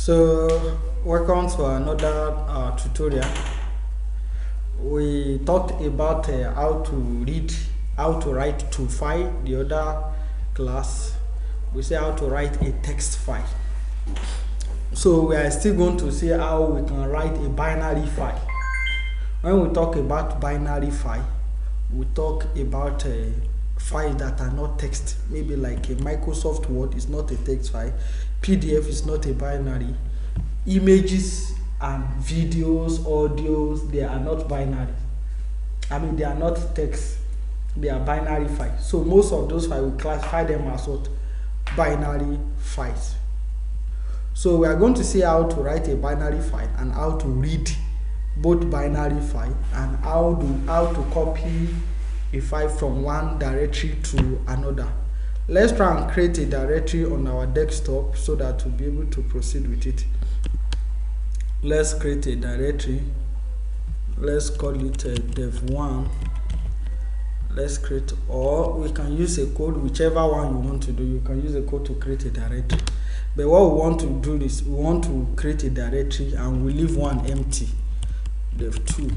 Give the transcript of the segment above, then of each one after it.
So, welcome to another tutorial. We talked about how to read, how to write to file. The other class, we say how to write a text file. So, we are still going to see how we can write a binary file. When we talk about binary file, we talk about files that are not text. Maybe like a Microsoft Word is not a text file. PDF is not a binary. Images and videos, audios, they are not binary. They are not text. They are binary files. So most of those files, we classify them as what? Binary files. So we are going to see how to write a binary file and how to read both binary file and how to copy a file from one directory to another. Let's try and create a directory on our desktop so that we'll be able to proceed with it. Let's create a directory. Let's call it dev1. Let's create, or we can use a code, whichever one you want to do. You can use a code to create a directory. But what we want to do is we want to create a directory and we leave one empty. Dev2.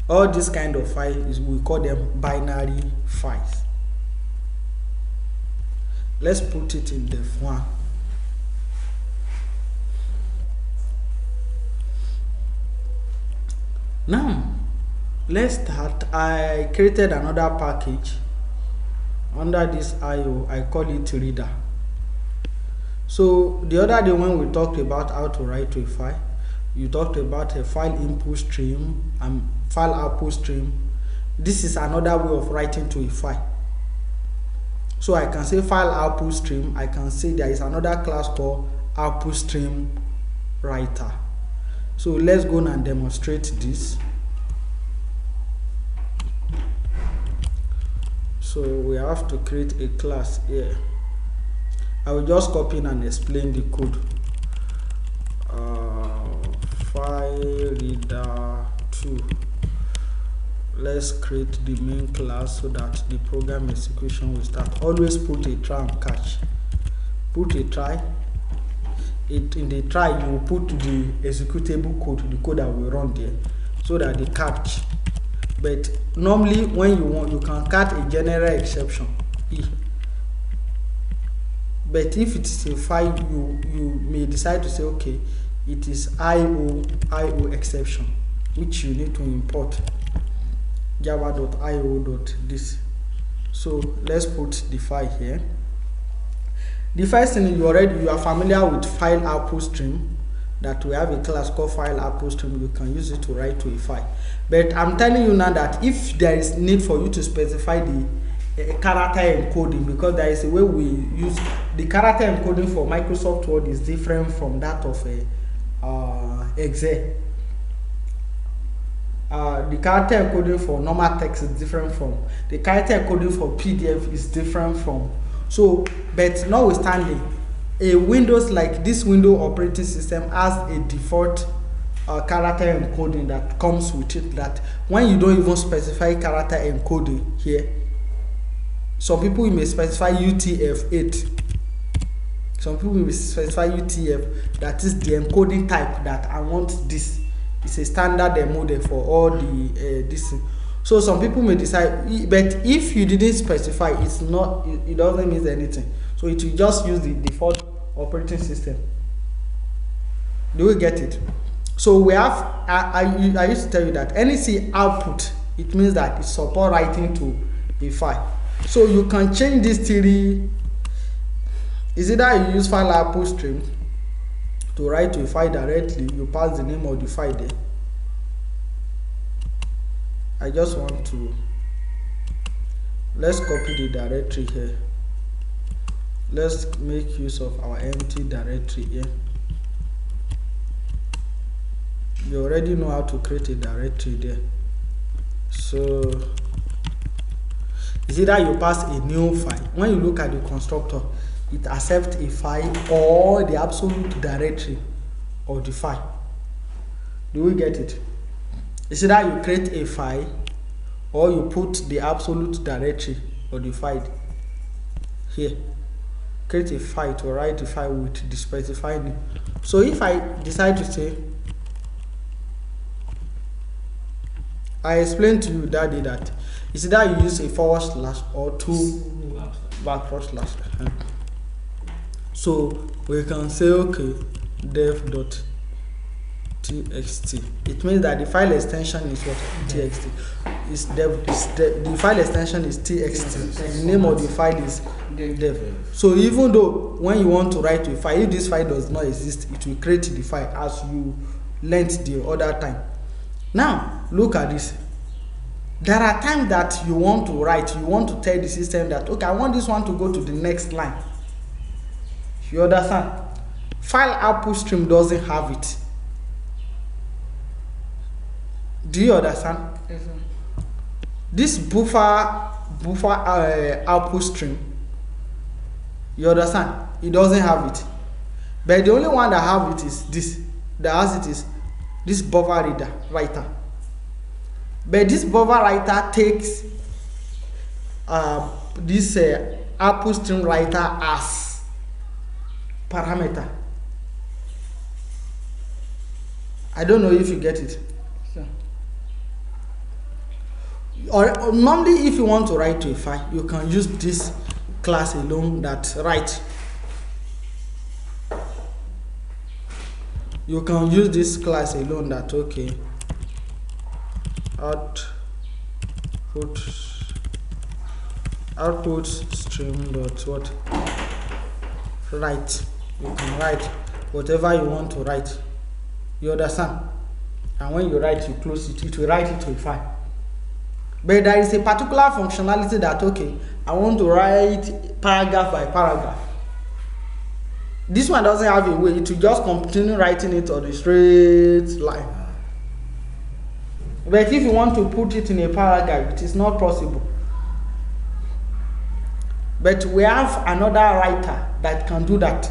All these kind of files, we call them binary files. Let's put it in dev1. Now, let's start. I created another package under this IO. I call it reader. So the other day when we talked about how to write to a file, you talked about a file input stream and file output stream. This is another way of writing to a file. So I can say file output stream. I can say there is another class called output stream writer. So let's go and demonstrate this. So we have to create a class here. I will just copy and explain the code. File reader 2. Let's create the main class so that the program execution will start. Always put a try and catch. Put a try. In the try, you will put the executable code, the code that will run there, so that the catch. But normally, when you want, you can catch a general exception. But if it is a file, you may decide to say, okay, it is IO exception, which you need to import java.io.this. So let's put the file here. The first thing you are familiar with file output stream, that we have a class called file output stream. You can use it to write to a file. But I'm telling you now that if there is need for you to specify the character encoding, because there is a way we use the character encoding for Microsoft Word is different from that of Excel. The character encoding for normal text is different from the character encoding for PDF is different from. So, but notwithstanding, a Windows like this Windows operating system has a default character encoding that comes with it, that when you don't even specify character encoding here, some people may specify UTF-8. Some people will specify UTF, that is the encoding type that I want this. It's a standard model for all the this. So some people may decide, but if you didn't specify, it's not. It doesn't mean anything. So it will just use the default operating system. Do we get it? So we have. I used to tell you that NEC output, it means that it support writing to a file. So you can change this theory. Is either you use file output stream to write to a file directly, you pass the name of the file there. I just want to, let's copy the directory here. Let's make use of our empty directory here. You already know how to create a directory there. So is either you pass a new file. When you look at the constructor, it accepts a file or the absolute directory of the file. Do we get it? It's either you create a file or you put the absolute directory of the file. here, create a file to write a file with the specified name. So if I decide to say, I explained to you that day that it's either you use a forward slash or two backward slash. So we can say, okay, dev.txt. It means that the file extension is what? Txt. The file extension is txt. The name of the file is dev. So even though when you want to write to a file, if this file does not exist, it will create the file as you learnt the other time. Now look at this. There are times that you want to write, you want to tell the system that, okay, I want this one to go to the next line. You understand? File output stream doesn't have it. Do you understand? Yes, sir. This buffer output stream, you understand? It doesn't have it. But the only one that have it is this. That has it is this buffer reader writer. But this buffer writer takes this output stream writer as parameter. I don't know if you get it. Sir. Or normally, if you want to write to a file, you can use this class alone that write. You can use this class alone that, okay, output stream dot what write. You can write whatever you want to write. You understand? And when you write, you close it, it will write it to a file. But there is a particular functionality that, okay, I want to write paragraph by paragraph. This one doesn't have a way, it will just continue writing it on a straight line. But if you want to put it in a paragraph, it is not possible. But we have another writer that can do that.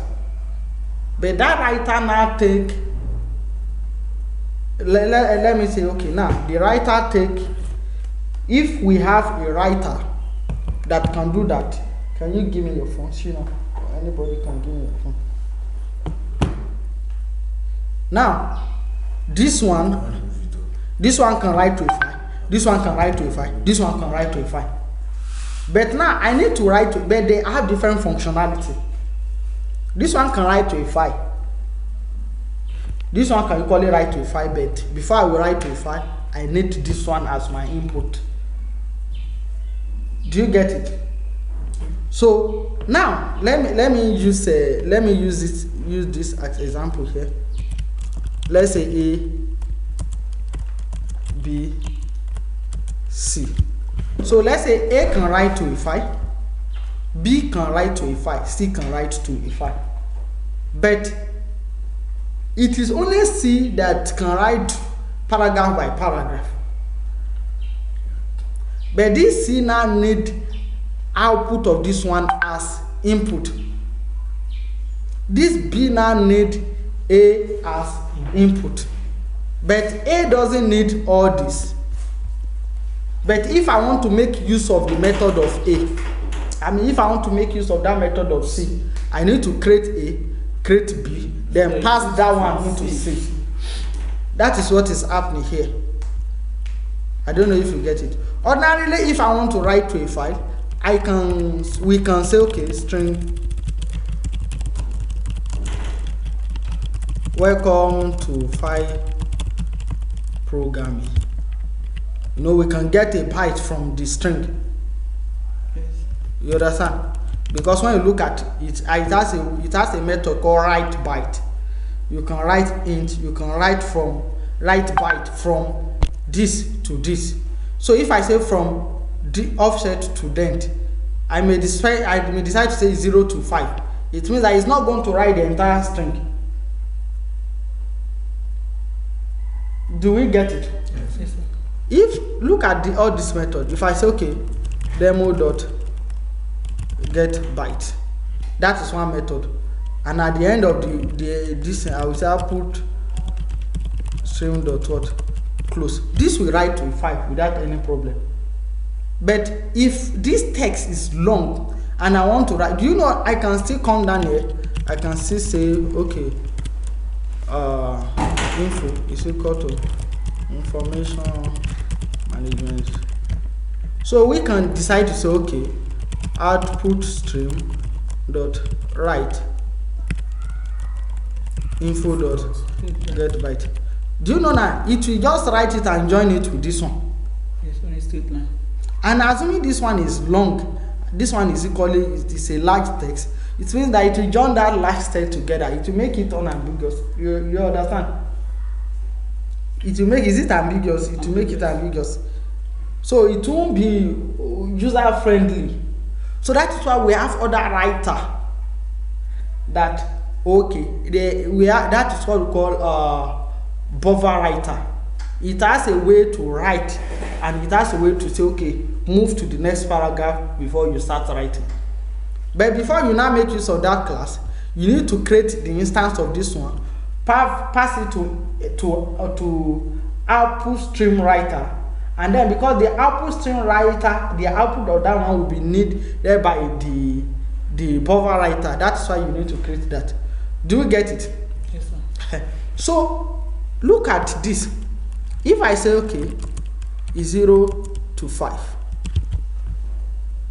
But that writer now take, let me say, okay, now the writer take, if we have a writer that can do that, can you give me your phone? You know, anybody can give me your phone. Now, this one can write to a file, this one can write to a file, this one can write to a file. But now I need to write to, but they have different functionality. This one can write to a file. This one can equally write to a file, but before I will write to a file, I need this one as my input. Do you get it? So now let me use this as example here. Let's say A, B, C. So let's say A can write to a file, B can write to a file, C can write to a file. But it is only C that can write paragraph by paragraph. But this C now need output of this one as input. This B now need A as input. But A doesn't need all this. But if I want to make use of the method of A, if I want to make use of that method of C, I need to create A, create B, then pass that one into C. That is what is happening here. I don't know if you get it. Ordinarily, if I want to write to a file, we can say, okay, string welcome to file programming. You know, we can get a byte from the string. Yes. You understand? Because when you look at it, it has a method called write byte. You can write int, you can write byte from this to this. So if I say from the offset to dent, I may decide to say 0 to 5. It means that it's not going to write the entire string. Do we get it? Yes, sir. If look at all this method, if I say, okay, demo dot get byte, that is one method, and at the end of this I will say output stream dot what close. This will write to a file without any problem. But if this text is long and I want to write, do you know I can still come down here, I can still say okay, info is equal to information management. So we can decide to say okay, output stream dot write info dot get byte. Do you know now it will just write it and join it with this one? Yes, on a straight line. And assuming this one is long, this one is equally, it is a large text, it means that it will join that large text together, it will make it unambiguous. You understand? It will make, is it ambiguous? It will make it ambiguous. So it won't be user friendly. So that is why we have other writer that okay, that is what we call buffer writer. It has a way to write and it has a way to say okay, move to the next paragraph before you start writing. But before you now make use of that class, you need to create the instance of this one, pass it to output stream writer, and then because the output stream writer, the output of that one will be needed by the buffer writer. That's why you need to create that. Do you get it? Yes, sir. So look at this. If I say okay, is 0 to 5,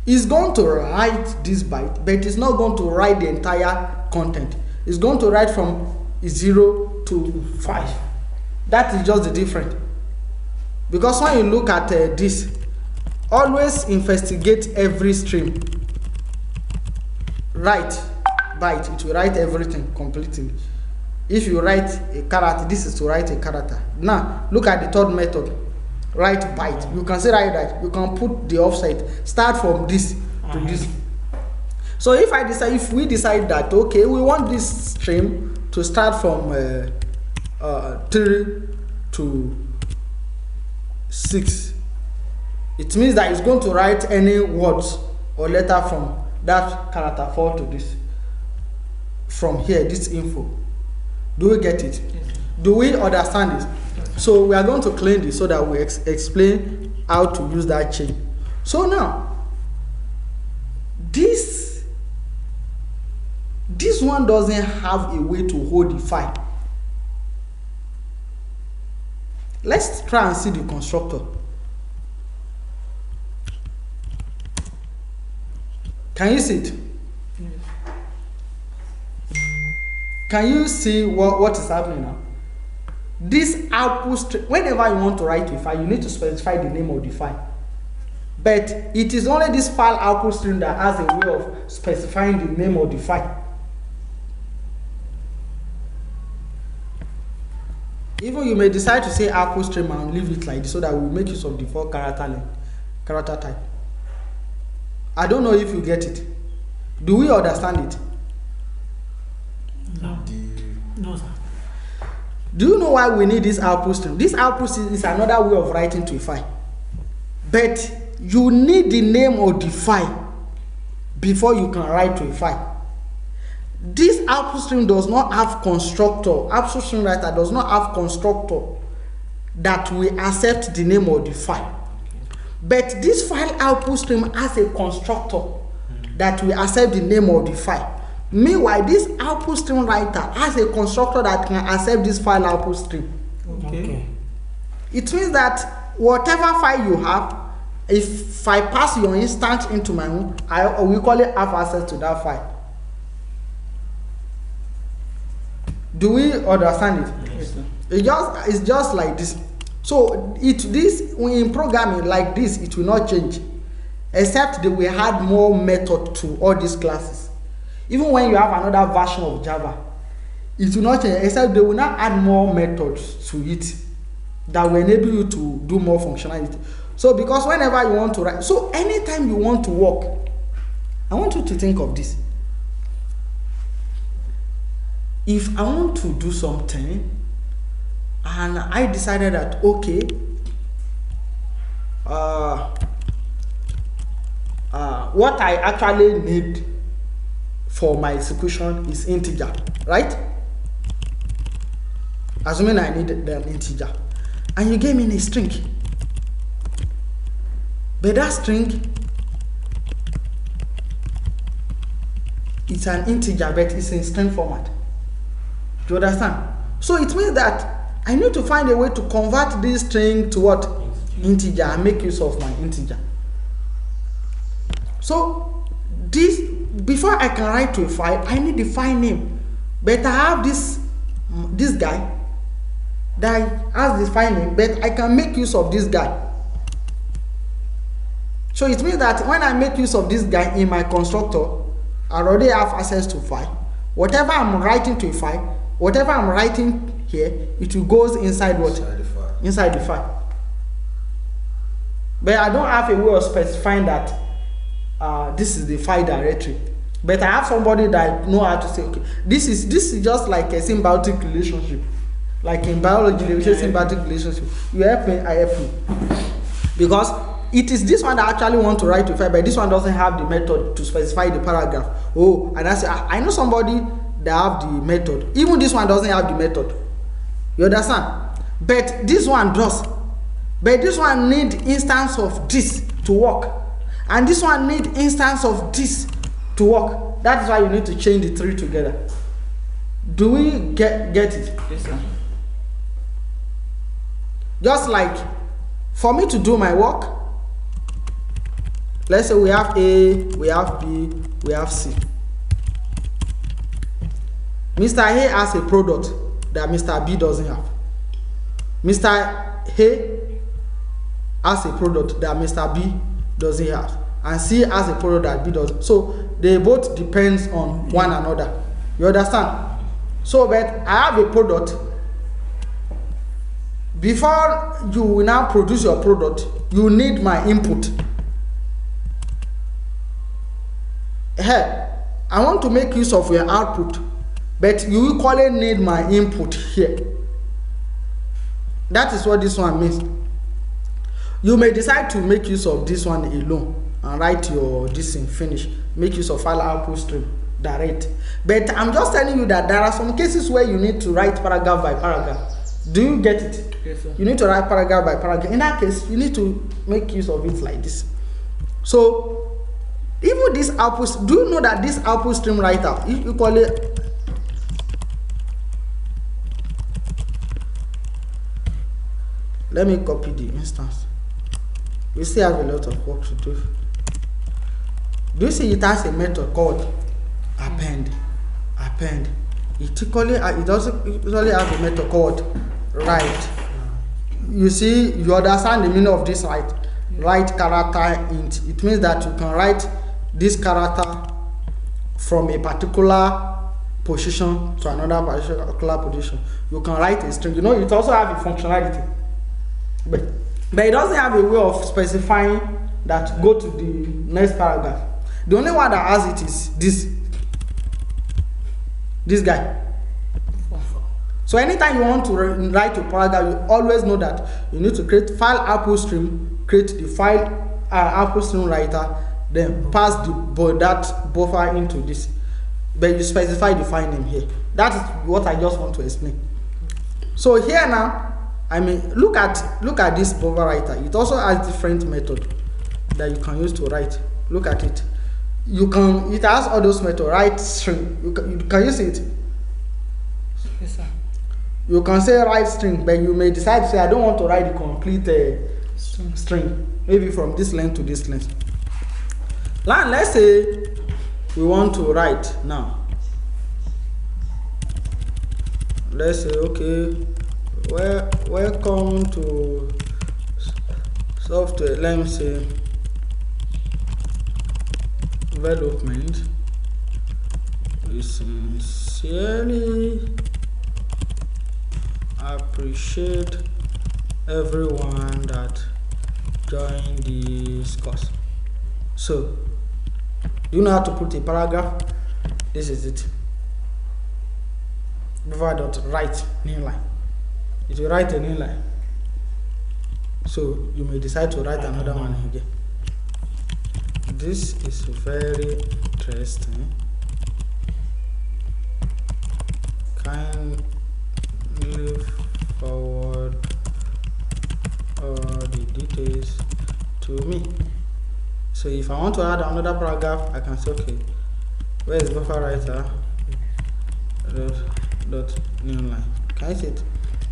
it's going to write this byte, but it's not going to write the entire content. It's going to write from 0 to 5. That is just the difference. Because when you look at this, always investigate every stream. Write byte, it will write everything completely. If you write a character, this is to write a character. Now look at the third method, write byte. You can say write that. You can put the offset, start from this to this. So if we decide that okay, we want this stream to start from 3 to 6, it means that it's going to write any words or letter from that character 4 to this. From here, this info. Do we get it? Yes. Do we understand it? Yes. So we are going to clean this so that we explain how to use that chain. So now, this one doesn't have a way to hold the file. Let's try and see the constructor. Can you see it? Yes. Can you see what is happening now? This output stream, whenever you want to write a file, you need to specify the name of the file. But it is only this file output stream that has a way of specifying the name of the file. Even you may decide to say output stream and leave it like this so that we will make use of the 4 character type. I don't know if you get it. Do we understand it? No. No, sir. Do you know why we need this output stream? This output stream is another way of writing to a file. But you need the name of the file before you can write to a file. This output stream does not have constructor. Output stream writer does not have constructor that will accept the name of the file. But this file output stream has a constructor that will accept the name of the file. Meanwhile, this output stream writer has a constructor that can accept this file output stream. Okay. It means that whatever file you have, if I pass your instance into my own, I will call it have access to that file. Do we understand it? Yes, sir. It's just like this. So in programming like this, it will not change, except that we add more method to all these classes. Even when you have another version of Java, it will not change, except they will not add more methods to it that will enable you to do more functionality. So because whenever you want to write, so anytime you want to work, I want you to think of this. If I want to do something and I decided that okay, what I actually need for my execution is integer, right? Assuming I need an integer, and you gave me a string, but that string it's an integer, but it's in string format. Do you understand? So it means that I need to find a way to convert this string to what? Integer, and make use of my integer. So this, before I can write to a file, I need the file name. But I have this guy that has this file name, but I can make use of this guy. So it means that when I make use of this guy in my constructor, I already have access to file. Whatever I'm writing to a file, whatever I'm writing here, it will goes inside what? Inside the file. But I don't have a way of specifying that this is the file directory. But I have somebody that know how to say, okay, this is just like a symbiotic relationship. Like in biology, they will say symbiotic relationship. You help me, I help you. Because it is this one that actually want to write to file, but this one doesn't have the method to specify the paragraph. Oh, and I say, I know somebody that have the method. Even this one doesn't have the method. You understand? But this one does. But this one need instance of this to work. And this one need instance of this to work. That is why you need to chain the three together. Do we get it? Yes, sir. Just like for me to do my work, let's say we have A, we have B, we have C. Mr. A has a product that Mr. B doesn't have. Mr. A has a product that Mr. B doesn't have. And C has a product that B doesn't. So they both depends on one another. You understand? So but I have a product. Before you will now produce your product, you need my input. Hey, I want to make use of your output, but you equally need my input here. That is what this one means. You may decide to make use of this one alone and write your this in finish, make use of file output stream direct. But I'm just telling you that there are some cases where you need to write paragraph by paragraph. Do you get it? Yes, sir. You need to write paragraph by paragraph. In that case, you need to make use of it like this. So even this output, do you know that this output stream writer, you call it, let me copy the instance. We still have a lot of work to do. Do you see it has a method called append? Append. It usually have a method called write. You see, you understand the meaning of this write. Write character int. It means that you can write this character from a particular position to another particular position. You can write a string. You know, it also have a functionality. But it doesn't have a way of specifying that go to the next paragraph. The only one that has it is this guy. So anytime you want to write a paragraph, you always know that you need to create file output stream, create the file output stream writer, then pass that buffer into this. But you specify the file name here. That is what I just want to explain. So here now, I mean, look at this buffer writer. It also has different method that you can use to write. Look at it. It has all those methods. Write string. You can use it. Yes, sir. You can say write string, but you may decide to say I don't want to write the complete string. Maybe from this length to this length. Let's say we want to write now. Let's say okay. Welcome to software. Let me say development. We sincerely appreciate everyone that joined this course. So, do you know how to put a paragraph? This is it. Buffer.write new line. It will write a new line. So you may decide to write another one again. This is very interesting. Kindly forward all the details to me. So if I want to add another paragraph, I can say okay. Where is buffer writer? Dot new line. Can you see it?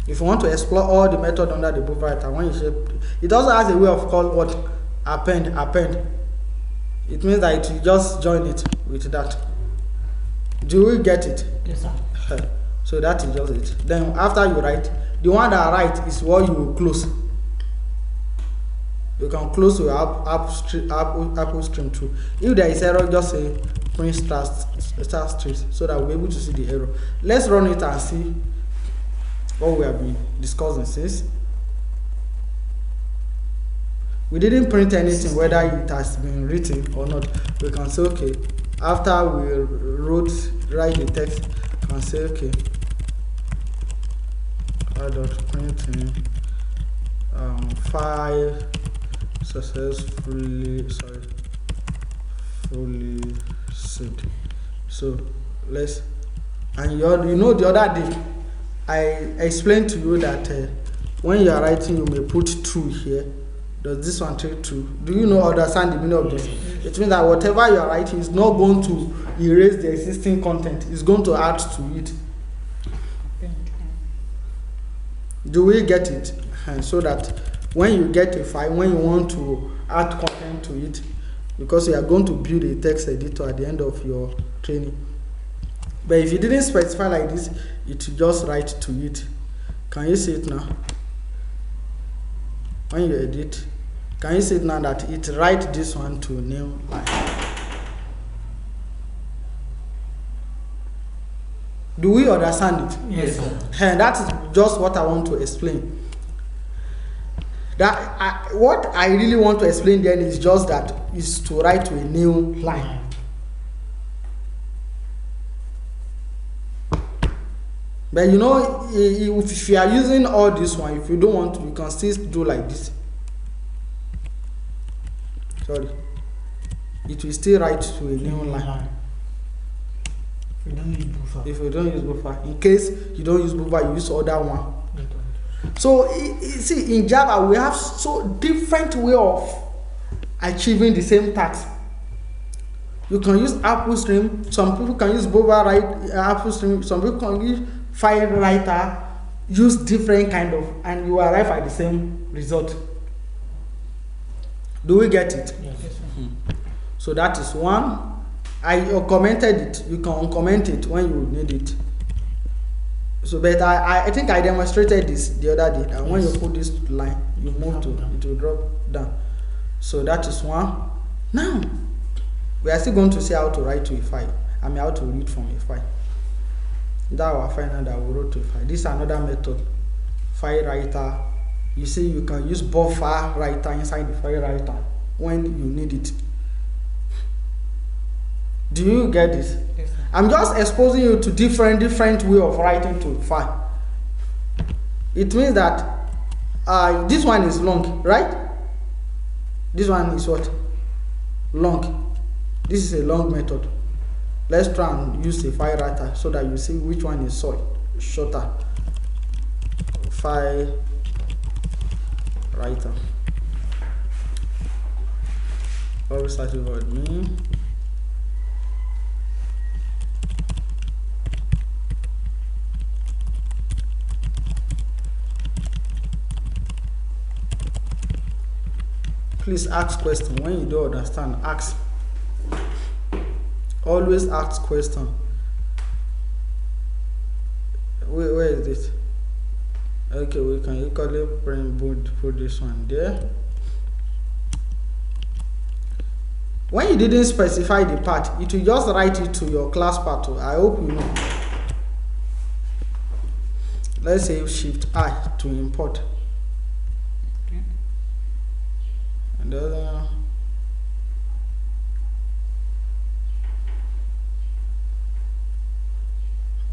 If you want to explore all the method under the buffer writer, when you shape, it also has a way of called what? Append. It means that it will just join it with that. Do we get it? Yes, sir. So that is just it. Then after you write, the one that write is what you will close. You can close your Apple Stream too. If there is error, just say print star street so that we'll be able to see the error. Let's run it and see what we have been discussing since. We didn't print anything, whether it has been written or not. We can say, okay, after we write the text, we can say, okay, printing file successfully fully saved. So let's, and you know the other day I explained to you that when you are writing, you may put true here. Does this one take true? Do you know, understand the meaning of this? It means that whatever you are writing is not going to erase the existing content. It's going to add to it. Do we get it? And so that when you get a file, when you want to add content to it, because you are going to build a text editor at the end of your training. But if you didn't specify like this, it will just write to it. Can you see it now? When you edit, can you see it now that it write this one to new line? Do we understand it? Yes, sir. And that is just what I want to explain. What I really want to explain then is just that is to write to a new line. But you know, if you are using all this one, if you don't want to, you can still do like this. Sorry. It will still write to a new line. If you don't use buffer. If you don't use buffer. In case you don't use buffer, you use other one. So, see, in Java, we have so different way of achieving the same task. You can use Apple Stream. Some people can use buffer Apple Stream. Some people can use file writer. Use different kind of, and you arrive at the same result. Do we get it? Yes, sir. So that is one. I commented it. You can uncomment it when you need it. So, but I think I demonstrated this the other day. And when you put this line, you move to it will drop down. So that is one. Now we are still going to see how to write to a file. I mean how to read from a file. That our final that we wrote to a file. This is another method. File writer. You see, you can use buffer writer inside the file writer when you need it. Do you get this? Yes, sir. I'm just exposing you to different way of writing to file. It means that this one is long, right? This one is what? Long. This is a long method. Let's try and use a file writer so that you see which one is shorter. File writer. Always start with me. Please ask question. When you don't understand, ask. Always ask question. Where is it? Okay, we can equally put this one there. When you didn't specify the part, it will just write it to your class part. I hope you know. Let's say Shift I to import. And the other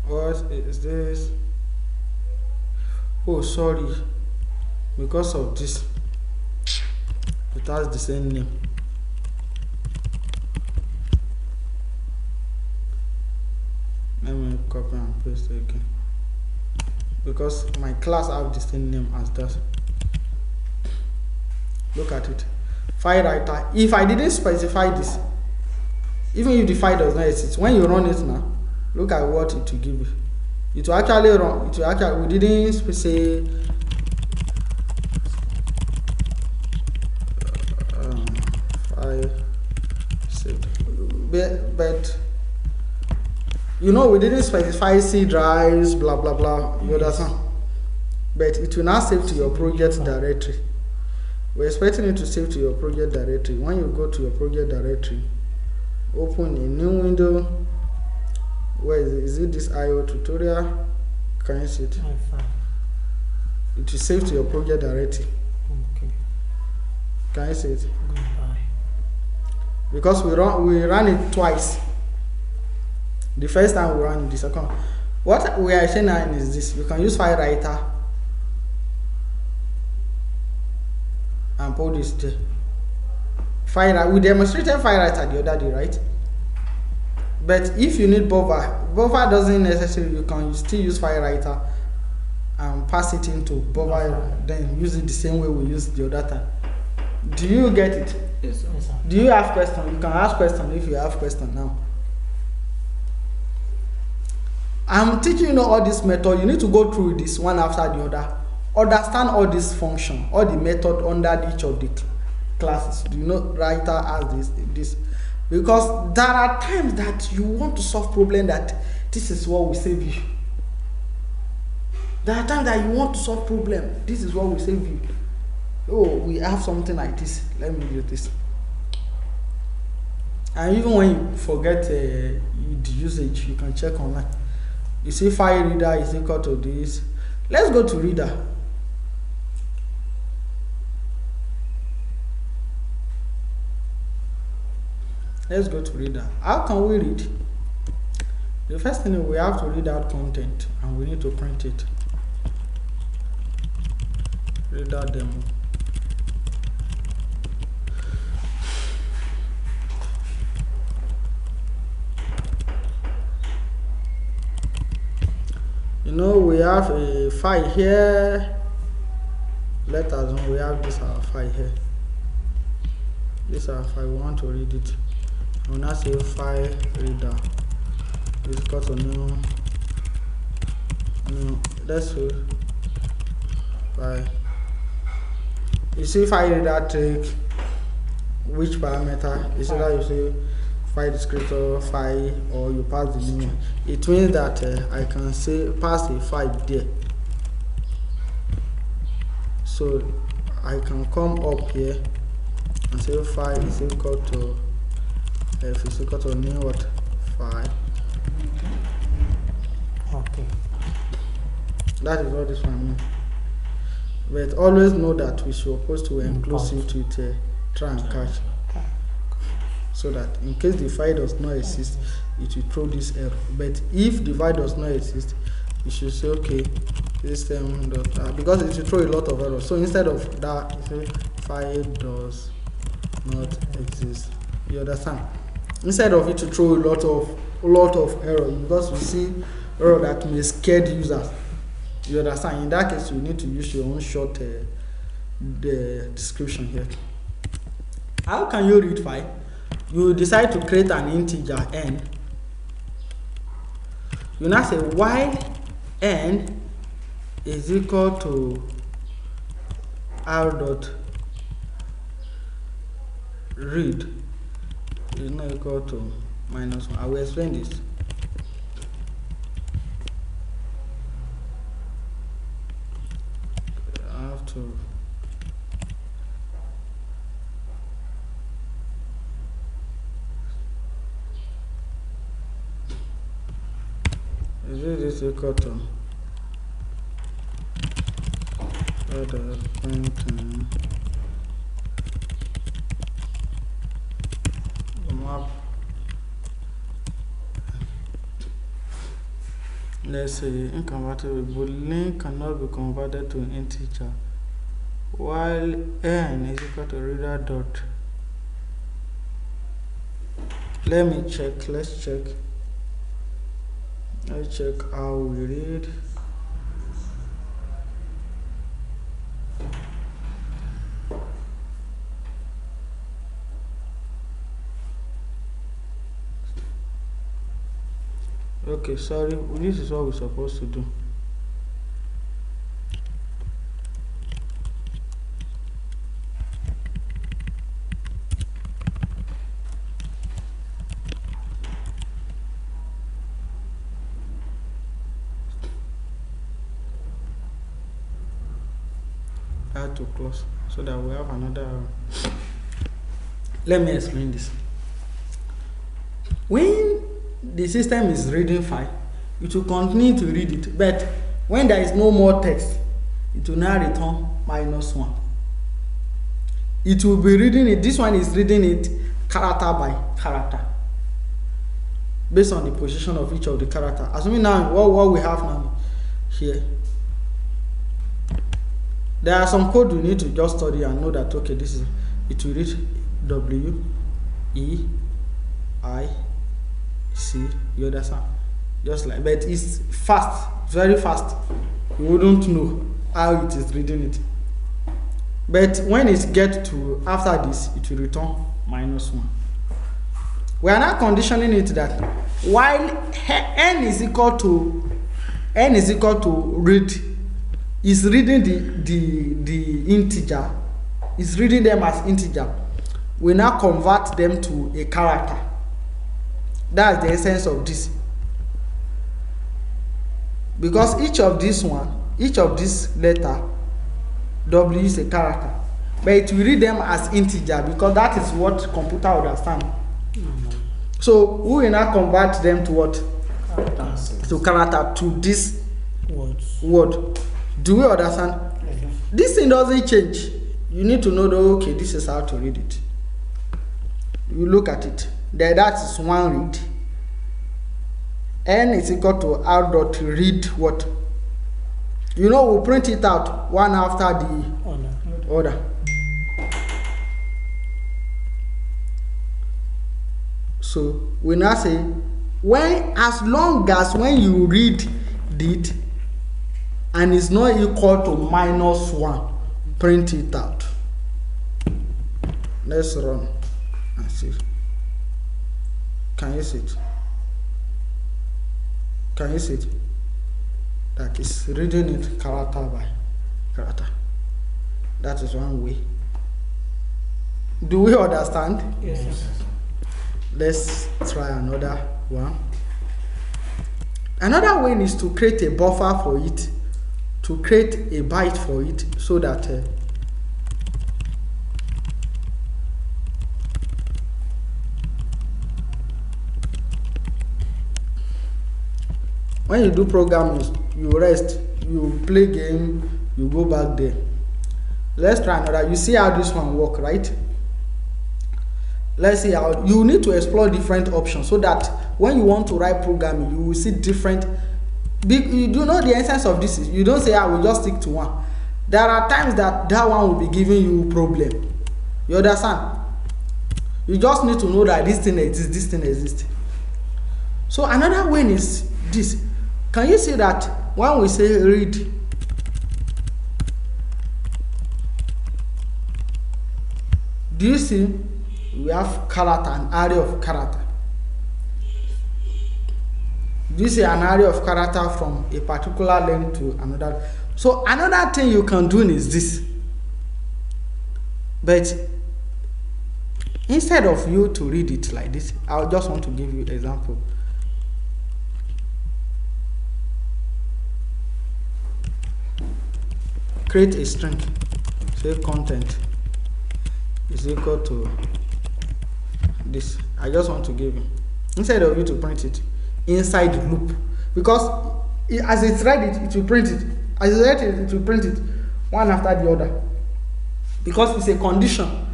what is this? Oh, sorry, because of this it has the same name. Let me copy and paste it again because my class have the same name as that. Look at it. File writer. If I didn't specify this, Even if the file does not exist, when you run it now, look at what it will give you. It will actually run. It will actually, we didn't say file saved, but you know, we didn't specify C drives, blah blah blah. You understand? But it will now save to your project directory. We're expecting it to save to your project directory. When you go to your project directory, open a new window. Where is it? Is it this IO tutorial? Can you see it? It will save to your project directory. Okay. Can you see it? Goodbye. Because we ran it twice. The first time we ran it, the second. What we are saying now is this: you can use file writer and put this there. We demonstrated file writer the other day, right? But if you need buffer doesn't necessarily, you can still use file writer and pass it into buffer, then use it the same way we used the other time. Do you get it? Yes, sir. Do you have questions? You can ask questions if you have questions now. I'm teaching you all this method. You need to go through this one after the other. Understand all this function, all the method under each of the classes. Do you know writer has this? Because there are times that you want to solve problem that this is what will save you. There are times that you want to solve problem. This is what will save you. Oh, we have something like this. Let me do this. And even when you forget the usage, you can check online. You see file reader is equal to this. Let's go to reader. Let's go to reader. How can we read? The first thing, we have to read out content and we need to print it. Reader demo. You know, we have a file here. Let us know we have this our file here. This our file. We want to read it. We will now say file reader is equal to new. Let's say file. You see file reader take which parameter? Is either you say file descriptor, file, or you pass the name. It means that I can say pass a file there. So I can come up here and say file is equal to f is equal to new what file. Okay. That is what this one means. But always know that we should supposed to inclusive to it, try and catch, so that in case the file does not exist, it will throw this error. But if the file does not exist, you should say okay, system dot because it will throw a lot of errors. So instead of that, you say file does not exist. You understand? Instead of it to throw a lot of error, because we see error that may scare the users. You understand? In that case, you need to use your own short the description here. How can you read file? You decide to create an integer n. You now say while n is equal to r dot read is not equal to -1. I will explain this. I have to is equal to map. Let's say inconvertible boolean cannot be converted to an integer, while n is equal to reader dot. Let me check. Let's check. Let's check how we read. Okay, sorry. This is what we're supposed to do. I had to close so that we have another. Let me explain this. When the system is reading file, it will continue to read it, but when there is no more text, it will now return -1. It will be reading it. This one is reading it character by character based on the position of each of the character. Assuming now what we have now here, there are some code we need to just study and know that okay, this is it will read W E I C. You understand? Just like, but it's fast, very fast. You wouldn't know how it is reading it. But when it gets to after this, it will return -1. We are now conditioning it that while n is equal to read, is reading the integer, is reading them as integer. We now convert them to a character. That's the essence of this. Because each of this letter W is a character, but it will read them as integer because that is what computer understand. So we will now convert them to what? To character, to this word. Do we understand? This thing doesn't change. You need to know that okay, this is how to read it. You look at it. There, that is one read. N is equal to R dot read what? You know, we print it out one after the other. So we now say as long as when you read it and it's not equal to -1, print it out. Let's run and see. Can you see it? Can you see it? That is reading it character by character. That is one way. Do we understand? Yes. Let's try another one. Another way is to create a buffer for it, to create a byte for it, so that when you do programming, you rest, you play game, you go back there. Let's try another. You see how this one work, right? Let's see how you need to explore different options so that when you want to write programming, you will see different. You do know the essence of this is you don't say I will just stick to one. There are times that one will be giving you problem. You understand? You just need to know that this thing exists, this thing exists. So another way is this. Can you see that when we say read, do you see we have character, an array of character? Do you see an array of character from a particular length to another? So another thing you can do is this. But instead of you to read it like this, I just want to give you an example. Create a string. Say content is equal to this. I just want to give you, instead of you to print it inside the loop, because as it's read it will print it. As it's read it will print it one after the other, because it's a condition.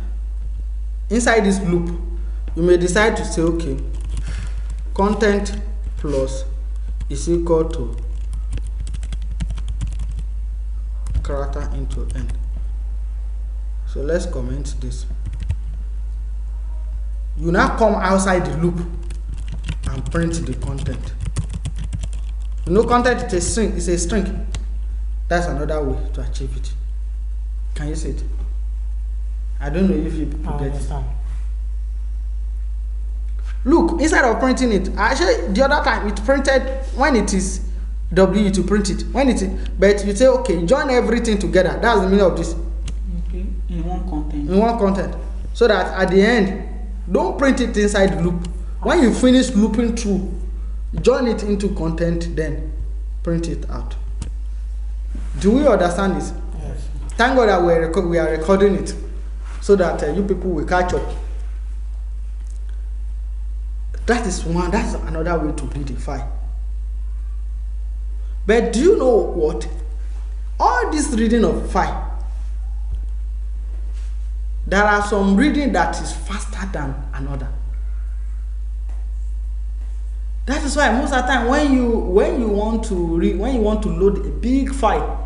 Inside this loop, you may decide to say, okay, content plus is equal to character into n. So let's comment this. You now come outside the loop and print the content. You know, content is a string. It's a string. That's another way to achieve it. Can you see it? I don't know if you get it. Look, instead of printing it, actually the other time it printed when it is W to print it. When it is, but you say okay, join everything together. That's the meaning of this. Okay. In one content. In one content. So that at the end, don't print it inside the loop. When you finish looping through, join it into content, then print it out. Do we understand this? Yes. Thank God that we are recording it, so that you people will catch up. That is one. That's another way to read a file. But do you know what? All this reading of file, there are some reading that is faster than another. That is why most of the time when you want to read, when you want to load a big file,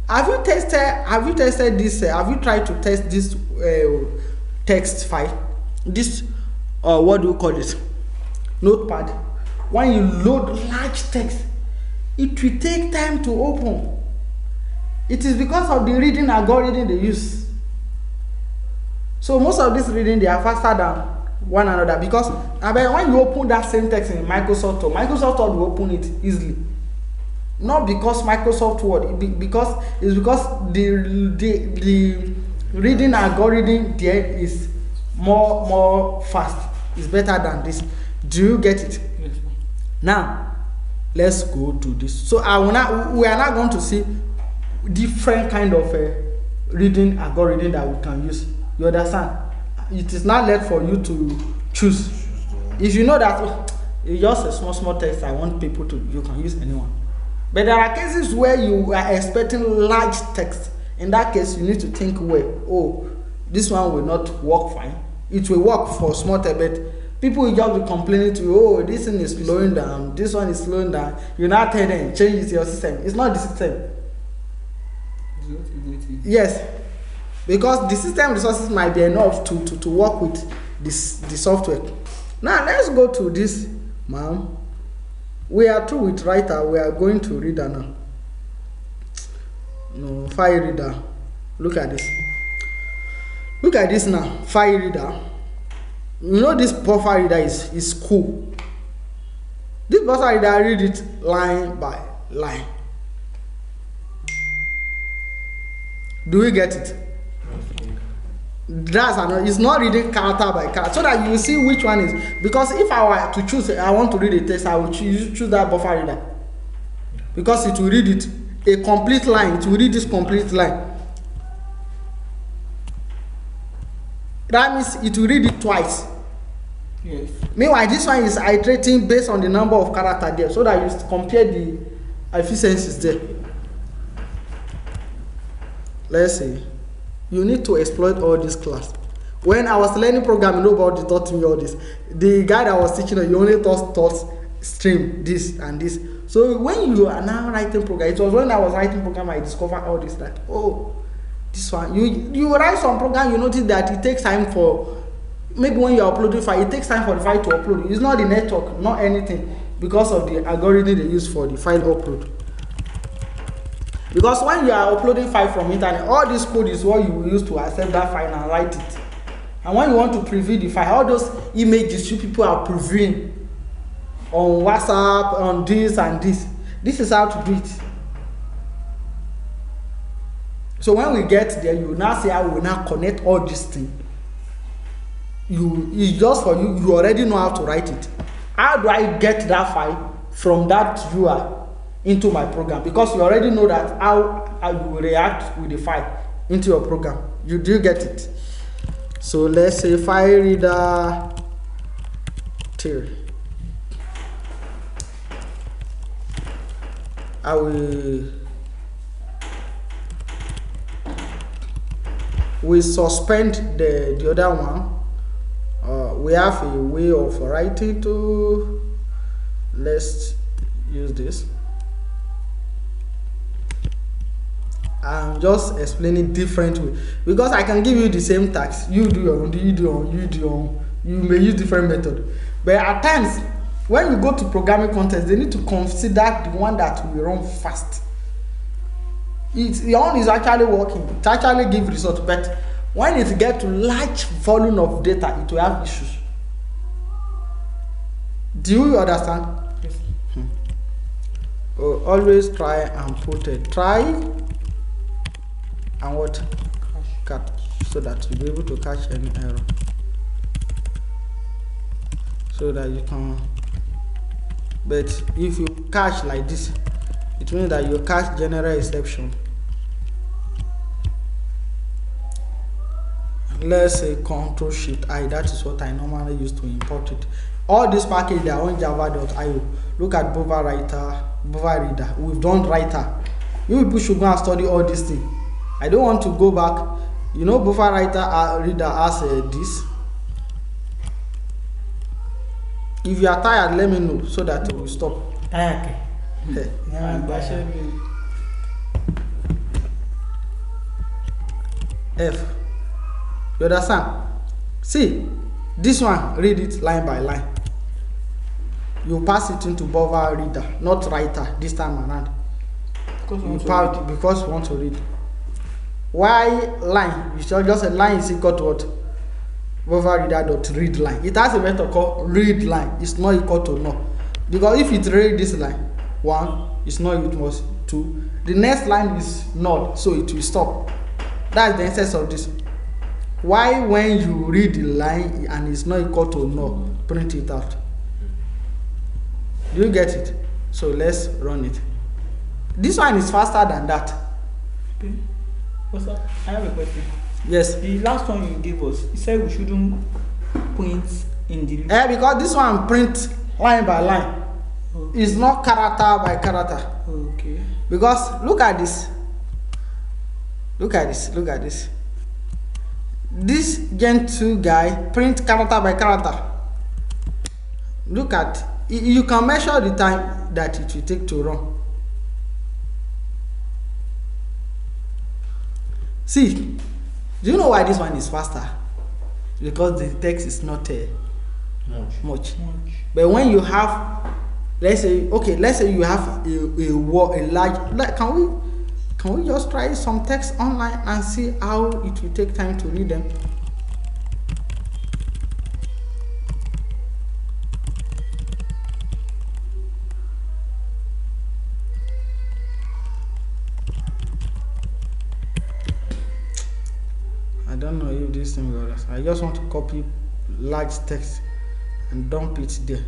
have you tested this? Have you tried to test this text file? This what do you call it? Notepad. When you load large text, it will take time to open. It is because of the reading algorithm they use. So most of this reading, they are faster than one another, because when you open that same text in Microsoft Word will open it easily. Not because Microsoft Word, because the reading algorithm there is more fast. It's better than this. Do you get it? Yes. Now let's go to this. So we are not going to see different kind of reading algorithm that we can use. You understand? It is not left for you to choose. If you know that it's just a small text, I want people to, you can use anyone. But there are cases where you are expecting large text. In that case, you need to think, well, oh, this one will not work fine. It will work for small text, but people will just be complaining to you, oh, this thing is slowing down, this one is slowing down. You now tell them, change your system. It's not the system. Yes. Because the system resources might be enough to work with the software. Now let's go to this, ma'am. We are through with writer. We are going to reader now. No, file reader. Look at this. Look at this now. File reader. You know this buffer reader is cool. This buffer reader, I read it line by line. Do we get it? That's another. It's not reading character by character, so that you will see which one is. Because if I were to choose, I want to read a text, I will choose that buffer reader, because it will read it a complete line. It will read this complete line. That means it will read it twice. Yes. Meanwhile, this one is iterating based on the number of characters there, so that you compare the efficiencies there. Let's see. You need to exploit all this class. When I was learning programming, nobody taught me all this. The guy that was teaching, you only taught stream this and this. So when you are now writing program, it was when I was writing program I discovered all this, that oh, this one, you write some program, you notice that it takes time for, maybe when you are uploading file, it takes time for the file to upload. It's not the network, not anything, because of the algorithm they use for the file upload. Because when you are uploading file from internet, all this code is what you will use to accept that file and write it. And when you want to preview the file, all those images you people are previewing on WhatsApp, on this and this. This is how to do it. So when we get there, you will now see how we will now connect all these things. It's just for you. You already know how to write it. How do I get that file from that UI into my program? Because you already know that how I will react with the file into your program. Do you get it? So let's say file reader theory. I will suspend the other one. We have a way of writing to. Let's use this. I'm just explaining different way, because I can give you the same task. You do your own, you do your own, you do your own. You may use different method, but at times when you go to programming context, they need to consider the one that will run fast. Your own is actually working. It actually gives results, but when it gets to large volume of data, it will have issues. Do you understand? Yes. Oh, always try and put a try and what? Catch, so that you'll be able to catch any error. So that you can, but if you catch like this, it means that you catch general exception. Let's say Control Shift I, that is what I normally use to import it. All these packages, they are on java.io. Look at Bova Writer, Bova Reader. We've done Writer. You people should go and study all these things. I don't want to go back. You know, Bova Writer Reader has this. If you are tired, let me know so that we will stop. Tired. F. You understand? See, this one, read it line by line. You pass it into Bova Reader, not Writer this time around. Because you want to read. Why line? You should just say line is equal to what? Bova Reader.read line. It has a method called read line. It's not equal to no. Because if it read this line, 1, it's not equal to 2. The next line is null, so it will stop. That's the essence of this. Why when you read the line and it's not equal to null, print it out. Do you get it? So let's run it. This one is faster than that. Okay. What's up? I have a question. Yes. The last one you gave us, you said we shouldn't print in the Because this one print line by line. Okay. It's not character by character. Okay. Because look at this. Look at this. Look at this. This Gen 2 guy print character by character. Look at, you can measure the time that it will take to run. See, do you know why this one is faster? Because the text is not much. But when you have, let's say you have a large, can we just try some text online and see how it will take time to read them? I don't know if this thing works. I just want to copy large text and dump it there.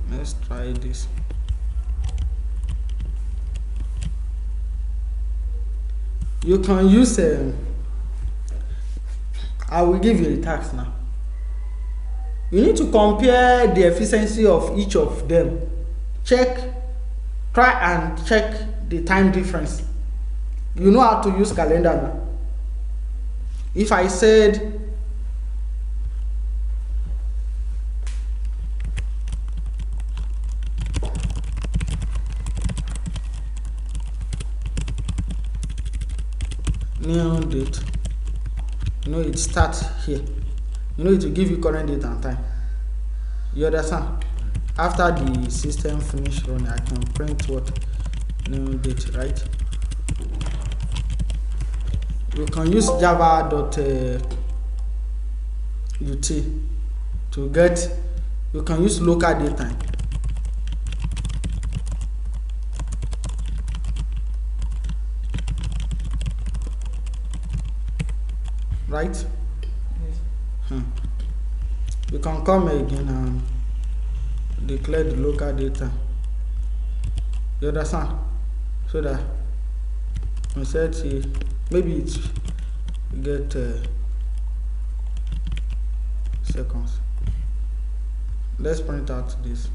Let's try this. You can use I will give you the task now. You need to compare the efficiency of each of them. Try and check the time difference. You know how to use calendar now. If I said new date, you know it starts here. You know it will give you current date and time. You understand? After the system finish running, I can print what new date, right? You can use java.ut to get. You can use local date time. Right? Yes. You can come again and declare the local data. You understand? So that we set maybe it get seconds. Let's print out this.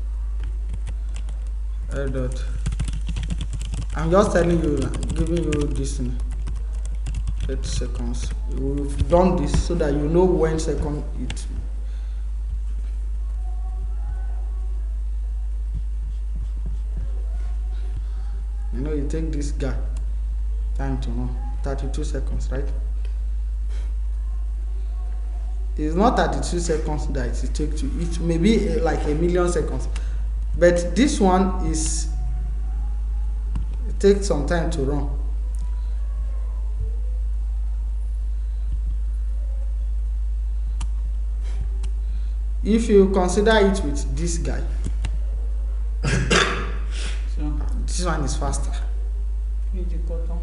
Dot. I'm just telling you, giving you this thing. 30 seconds. We've done this so that you know when second it. You know, you take this guy time to run 32 seconds, right? It's not 32 seconds that it takes to each, maybe like a million seconds. But this one is, it takes some time to run. If you consider it with this guy, So, this one is faster. read the button.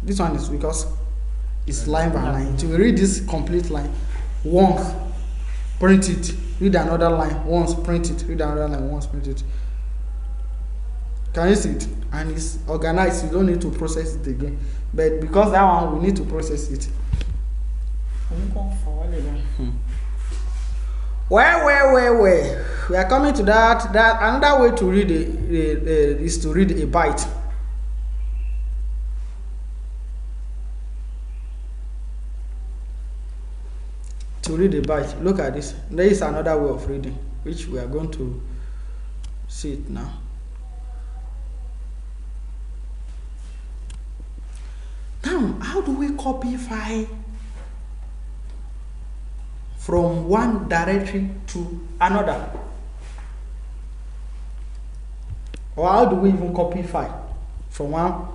This one is because it's line by line. To read this complete line once, print it, read another line once, print it, read another line once, print it. Can you see it? And it's organized. You don't need to process it again. But because that one, we need to process it. Where? We are coming to that. That another way to read is to read a byte. To read a byte, look at this. There is another way of reading, which we are going to see it now. Now, how do we copy file from one directory to another? Or how do we even copy file from one,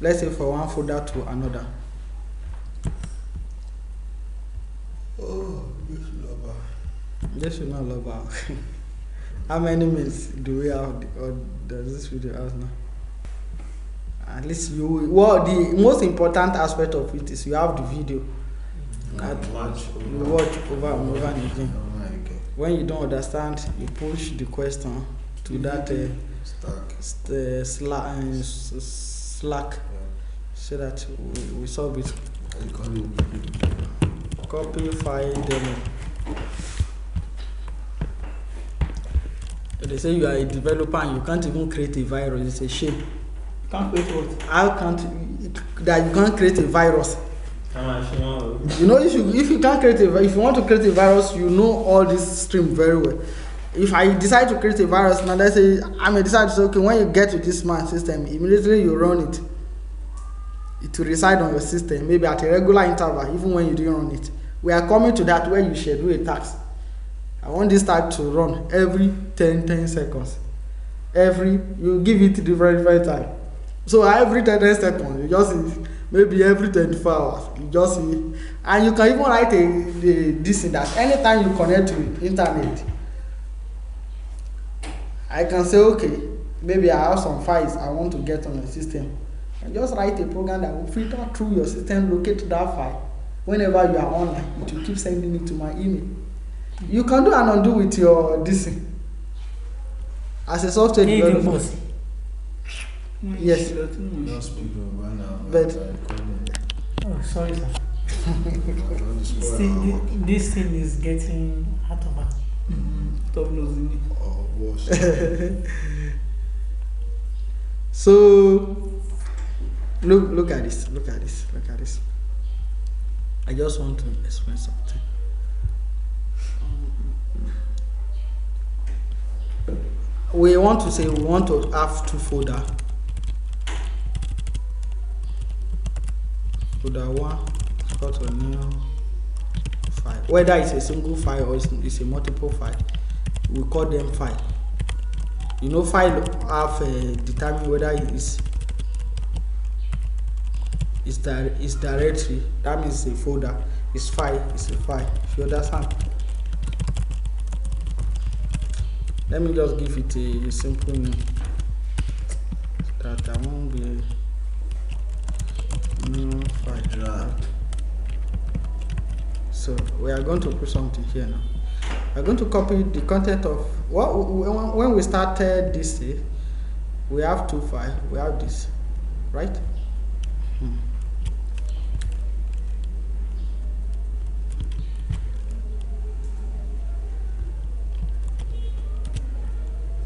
let's say from one folder to another? Oh, This is not about. How many minutes do we have, or does this video have now? At least you, well, the most important aspect of it is you have the video. You watch over and over and again. When you don't understand, you push the question to that Slack, so that we solve it. Copy file demo. They say you are a developer and you can't even create a virus. It's a shame. Can't create what? How can't that you can't create a virus? You know, if you can't create if you want to create a virus, you know all this stream very well. If I decide to create a virus now, let's say I may decide to say, okay, when you get to this man system, immediately you run it. It will reside on your system, maybe at a regular interval, even when you didn't run it. We are coming to that where you schedule a task. I want this task to run every 10 seconds. You give it different time. So every 10 seconds, you just see, maybe every 24 hours, you just see. And you can even write this in that anytime you connect to internet, I can say, okay, maybe I have some files I want to get on the system. And just write a program that will filter through your system, locate that file. Whenever you are online, it will keep sending it to my email. You can do and undo with your this as a software developer. Yes. But oh, sorry, sir. See, this thing is getting out of hand. Top nose in it. Oh, worse. So look at this. I just want to explain something. We want to say we want to have two folders. Folder 1 is got a new file. Whether it's a single file or it's a multiple file, we call them file. You know, file have determine whether it's directory. That means it's a folder. It's file. It's a file. If you understand. Let me just give it a simple name that I won't be no file. So we are going to put something here now. We are going to copy the content of what when we started this. We have two files. We have this, right?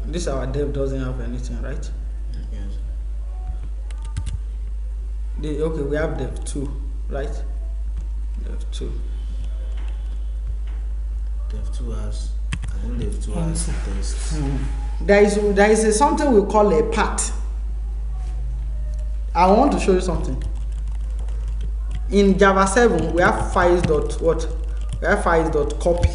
This our dev doesn't have anything, right? Yes. Okay, we have dev 2, right? Dev 2. Dev 2 has, I think Dev 2 has tests. There is something we call a path. I want to show you something. In Java 7, we have files dot what? We have files dot copy.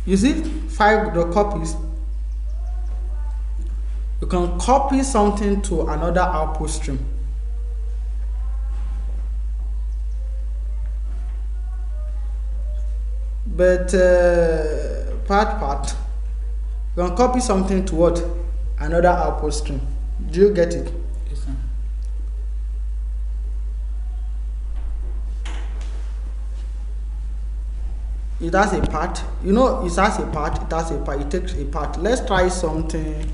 You see 5 the copies. You can copy something to another output stream. But part you can copy something to what? Another output stream. Do you get it? Yes, sir. It has a part. You know, it has a part. It has a part. It takes a part. Let's try something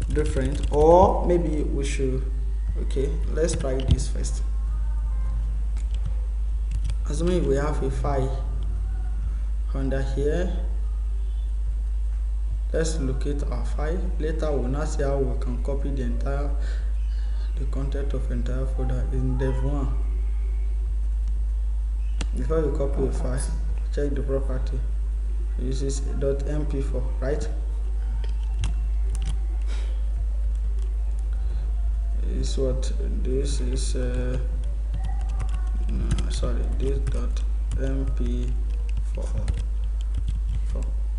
different, or maybe we should. Okay, let's try this first. Assuming we have a file under here. Let's locate our file. Later we'll now see how we can copy the content of entire folder in dev1. Before you copy a file, check the property. This is .mp4, right? Is what this is. Sorry, this .mp4.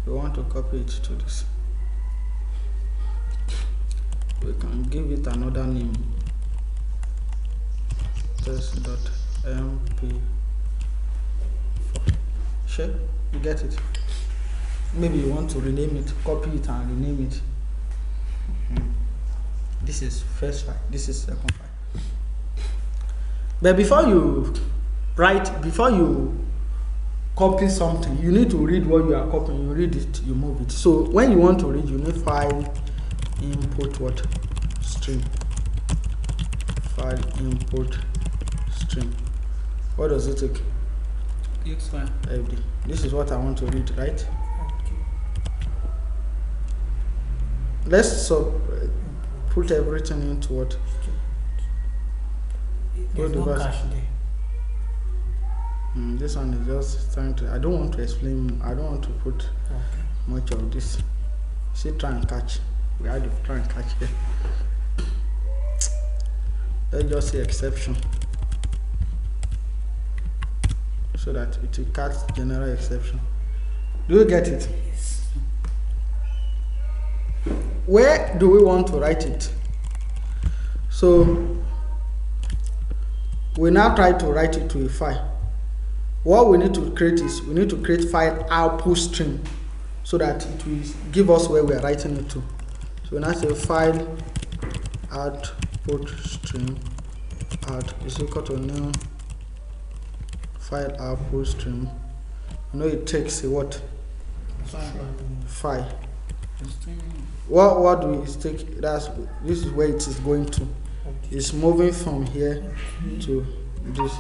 We want to copy it to this. We can give it another name. Test.mp4. Sure, you get it. Maybe you want to rename it, copy it and rename it. This is first file, this is second file. But before you copy something, you need to read what you are copying. You read it, you move it. So when you want to read, you need file input what? Stream. File input stream. What does it take? Yes, sir. FD. This is what I want to read, right? Let's put everything into what? There's no cache there. This one is just trying to. I don't want to explain. I don't want to put much of this. See, try and catch. We had to try and catch here. Let's just say exception, so that it will catch general exception. Do you get it? Yes. Where do we want to write it? So we now try to write it to a file. What we need to create is we need to create file output stream, so that it will give us where we are writing it to. So we now say file output stream out is equal to new file output stream. You know it takes a what? File. What do we take? This is where it is going to. It's moving from here to this.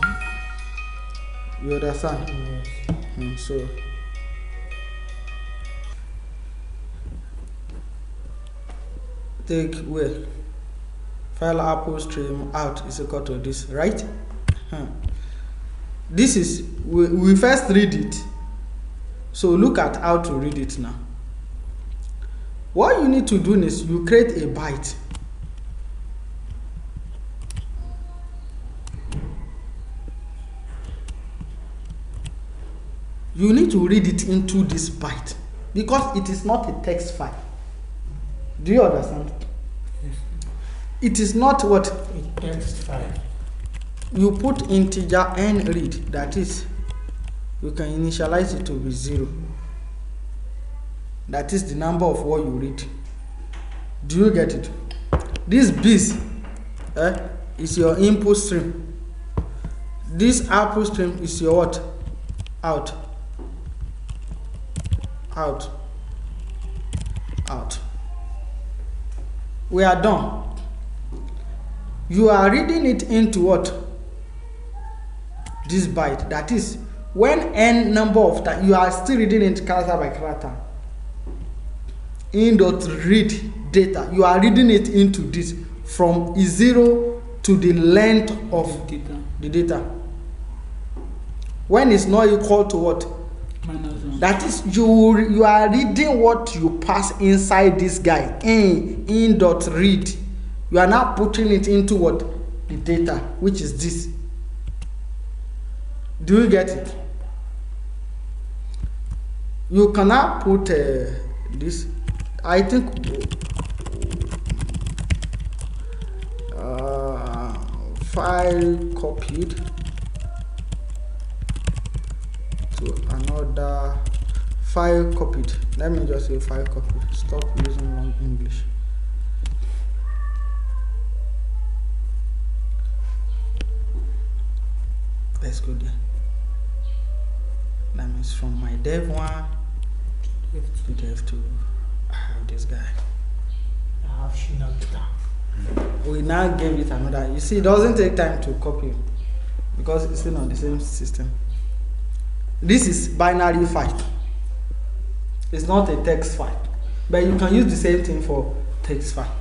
You understand? Yes. So take where file output stream out is equal to this, right? This is we first read it. So look at how to read it now. What you need to do is you create a byte. You need to read it into this byte because it is not a text file. Do you understand? Yes. It is not what? A text file. You put integer n read, that is, you can initialize it to be 0. That is the number of what you read. Do you get it? This bis is your input stream. This output stream is your what? Out. We are done. You are reading it into what? This byte. That is, when n number of times you are still reading it character by character. In.read data, you are reading it into this from 0 to the length of the data. When it's not equal to what? -1. That is, you are reading what you pass inside this guy in.read. You are now putting it into what? The data, which is this. Do you get it? You cannot put this. I think file copied to another file copied. Let me just say file copied. Stop using long English. Let's go there. That means from my dev one to dev two. I have this guy. I have Shinobita. We now gave it another. You see, it doesn't take time to copy because it's still on the same system. This is binary file. It's not a text file, but you can use the same thing for text file.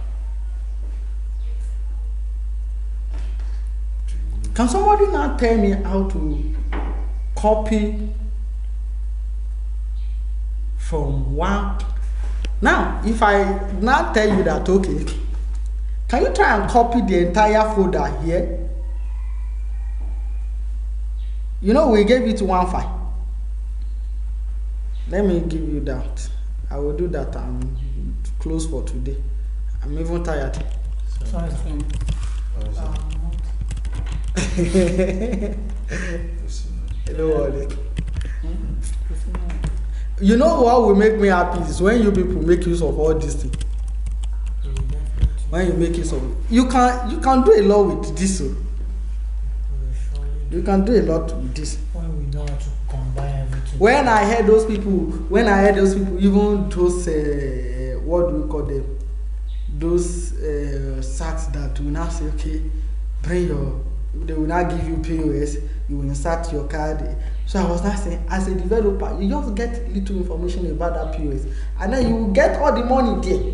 Can somebody now tell me how to copy from one? Now, if I now tell you that, okay, can you try and copy the entire folder here? You know, we gave it one file. Let me give you that. I will do that. I'm close for today. I'm even tired. Sorry. Don't worry. You know what will make me happy is when you people make use of all these things. When you make use of it, you can do a lot with this. You can do a lot with this. When we know how to combine everything. When I heard those people, even those what do we call them? Those sats that will now say, okay, bring your. They will not give you POS. You will insert your card. So I was not saying, as a developer, you just get little information about that POS, and then you will get all the money there.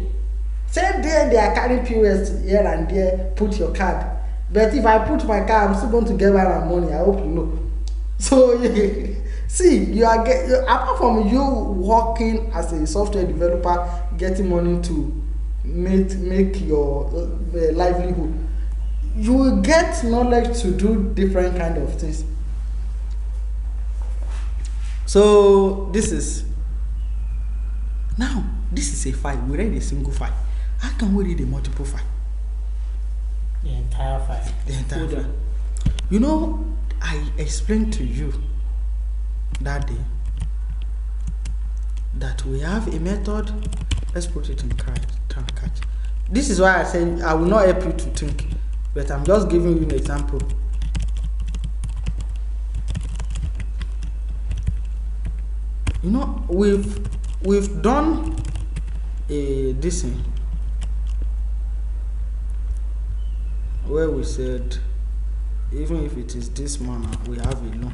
Same day they are carrying POS here and there. Put your card. But if I put my card, I'm still going to get my money. I hope you know. So see, you are apart from you working as a software developer, getting money to make your livelihood, you will get knowledge to do different kind of things. So this is a file. We read a single file. How can we read a multiple file? The entire file. The entire file. You know, I explained to you that day that we have a method. Let's put it in catch. This is why I say I will not help you to think, but I'm just giving you an example. You know, we've done this thing where we said even if it is this manner, we have a loan.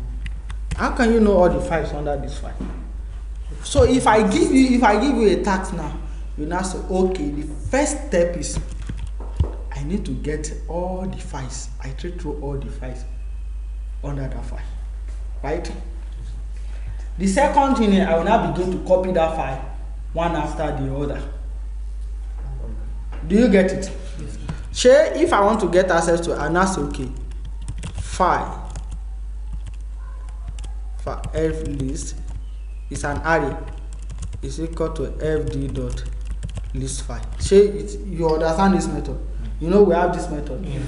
How can you know all the files under this file? So if I give you a task now, you now say, okay, the first step is I need to get all the files. I treat through all the files under that file, right? The second thing is I will now begin to copy that file one after the other. Do you get it? Yes. Say if I want to get access to, I now say, okay, file for f list is an array is equal to fd dot list file. Say you understand this method? You know we have this method. Yeah.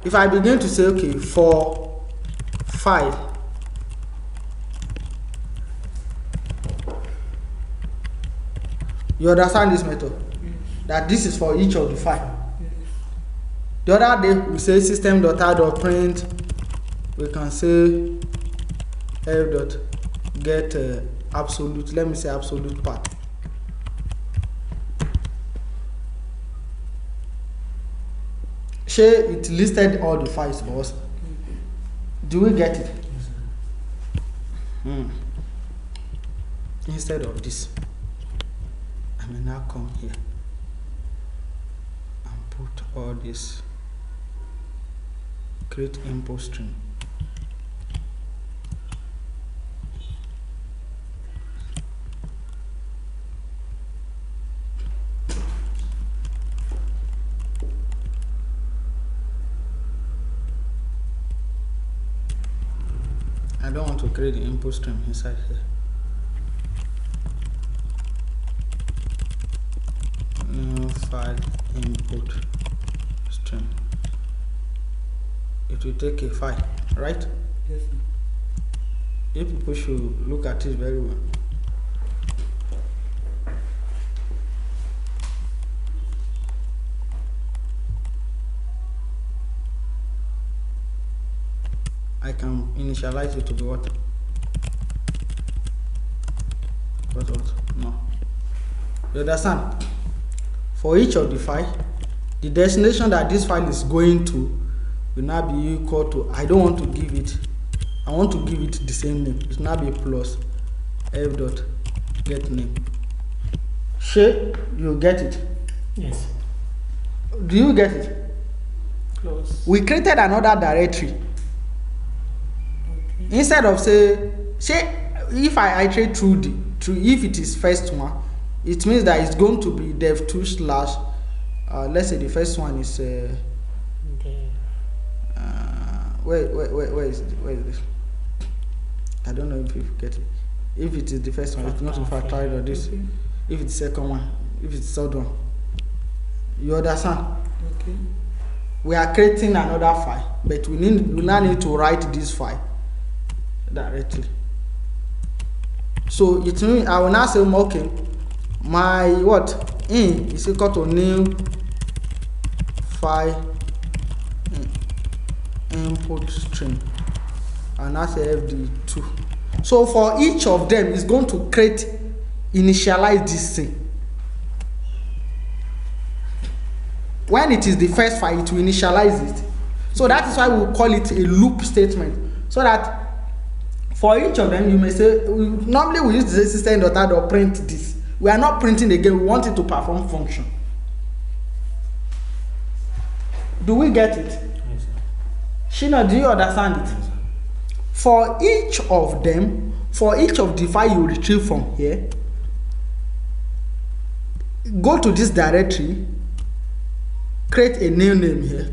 If I begin to say, okay, for file you understand this method? Yes. That this is for each of the file. Yes. The other day we say system.out.print. We can say f.get absolute. Let me say absolute path. Say it listed all the files for us. Do we get it? Yes. Instead of this, I may now come here and put all this, create import string. I don't want to create the input stream inside here. file input stream. It will take a file, right? Yes, sir. If people should look at it very well. I can initialize it to be what? What? No. You understand? For each of the file, the destination that this file is going to will now be equal to, I don't want to give it, I want to give it the same name. It will now be plus f dot get name. Sure, you get it? Yes. Do you get it? Plus. We created another directory. Okay. Instead of say if I iterate through if it is first one, it means that it's going to be dev2 slash let's say the first one is where is this? I don't know if you get it. If it is the first one, it's not in factorial or this. Okay. If it's the second one, if it's the third one, you understand? Okay. We are creating another file, but we now need to write this file directly. So it means I will now say, okay, my what in is equal to new file input stream, and that's fd2. So for each of them, it's going to initialize this thing. When it is the first file, it will initialize it. So that is why we call it a loop statement. So that for each of them, you may say, normally we use the system.out or print this. We are not printing again, we want it to perform function. Do we get it? Yes, sir. Shina, do you understand it? Yes, sir. For each of them, for each of the file you retrieve from here, go to this directory, create a new name here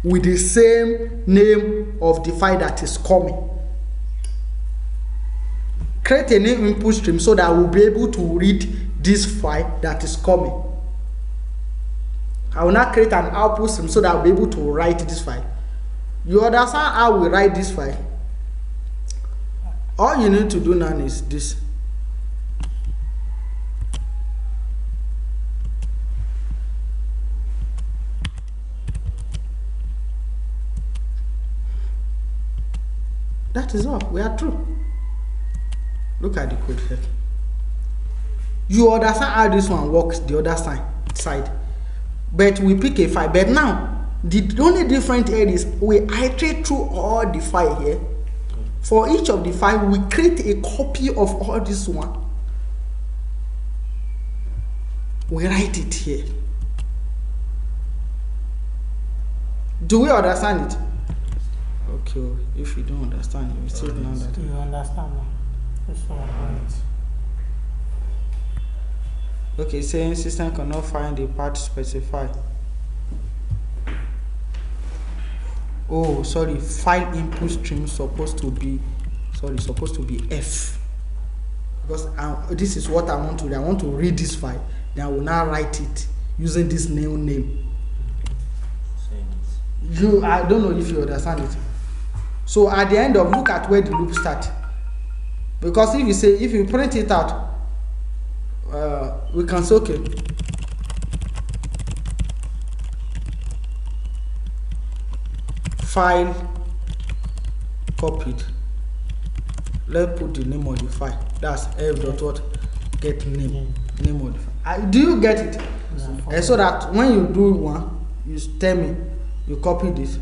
with the same name of the file that is coming. Create a new input stream so that we'll be able to read this file that is coming. I will now create an output stream so that I'll be able to write this file. You understand how we write this file? All you need to do now is this. That is all. We are through. Look at the code here. You understand how this one works the other side. But we pick a file. But now, the only different here is we iterate through all the file here. For each of the file, we create a copy of all this one. We write it here. Do we understand it? Okay, if you don't understand, you will still know that. Do you understand now? That's what I want. Okay, saying system cannot find the path specified. Oh, sorry, file input stream supposed to be F. Because this is what I want to do. I want to read this file. Then I will now write it using this new name. I don't know if you understand it. So at the end of, look at where the loop starts. Because if you print it out, we can say, okay, file copied. Let's put the name of the file. That's f.what get name of the file. Do you get it? Yeah. So that when you do one, you tell me you copy this.